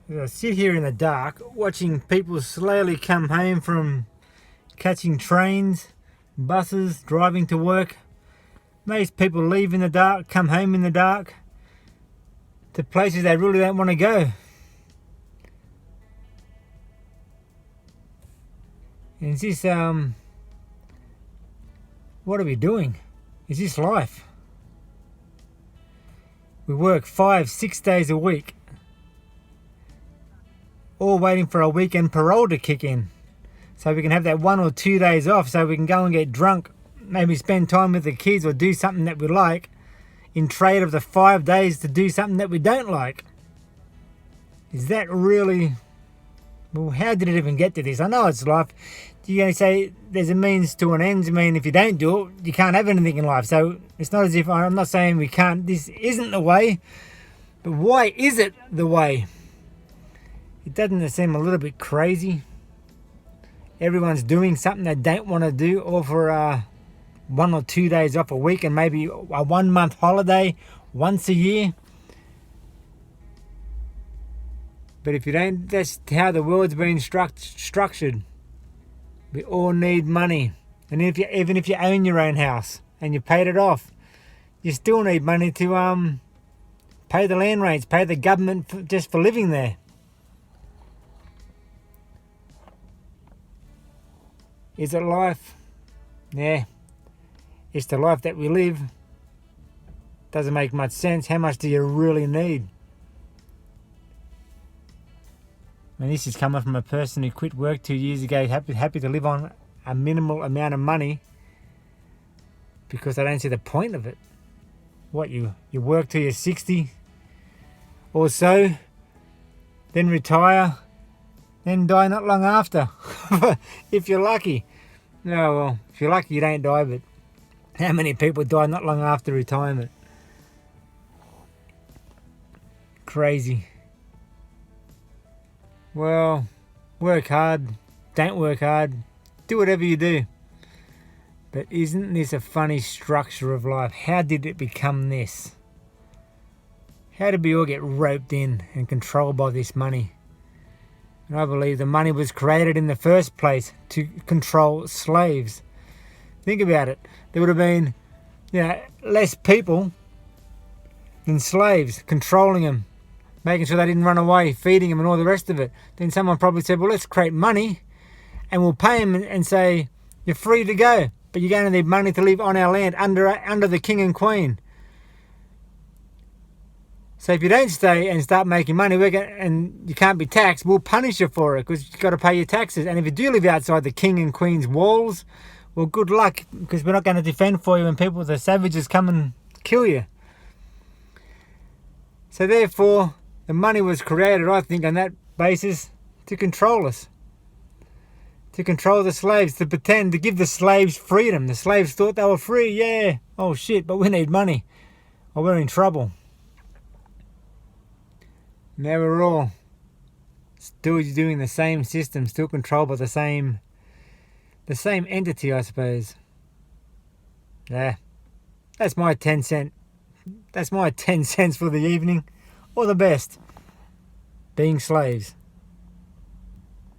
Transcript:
I sit here in the dark watching people slowly come home from catching trains, buses, driving to work. Most people leave in the dark, come home in the dark to places they really don't want to go. And is this, what are we doing? Is this life? We work 5-6 days a week, all waiting for our weekend parole to kick in, so we can have that 1 or 2 days off, so we can go and get drunk, maybe spend time with the kids or do something that we like, in trade of the 5 days to do something that we don't like. Is that really... Well, how did it even get to this? I know it's life. You're going to say there's a means to an end. I mean, if you don't do it, you can't have anything in life. So it's not as if I'm not saying we can't. This isn't the way. But why is it the way? It doesn't seem a little bit crazy? Everyone's doing something they don't want to do, or for 1 or 2 days off a week and maybe a 1 month holiday once a year. But if you don't, that's how the world's been structured. We all need money. And even if you own your own house and you paid it off, you still need money to pay the land rates, pay the government just for living there. Is it life? Yeah. It's the life that we live. Doesn't make much sense. How much do you really need? And this is coming from a person who quit work 2 years ago, happy to live on a minimal amount of money because I don't see the point of it. What, you work till you're 60 or so, then retire, then die not long after, if you're lucky. No, well, if you're lucky you don't die, but how many people die not long after retirement? Crazy. Well, work hard, don't work hard, do whatever you do. But isn't this a funny structure of life? How did it become this? How did we all get roped in and controlled by this money? And I believe the money was created in the first place to control slaves. Think about it. There would have been, less people than slaves controlling them, making sure they didn't run away, feeding them and all the rest of it. Then someone probably said, well, let's create money and we'll pay them and say, you're free to go, but you're going to need money to live on our land under the king and queen. So if you don't stay and start making money and you can't be taxed, we'll punish you for it because you've got to pay your taxes. And if you do live outside the king and queen's walls, well, good luck, because we're not going to defend for you when the savages come and kill you. So therefore, the money was created, I think, on that basis to control us. To control the slaves, to pretend, to give the slaves freedom. The slaves thought they were free, yeah. Oh shit, but we need money or we're in trouble. Now we're all still doing the same system, still controlled by the same entity, I suppose. Yeah, that's my 10 cents. That's my 10 cents for the evening. All the best. Being slaves.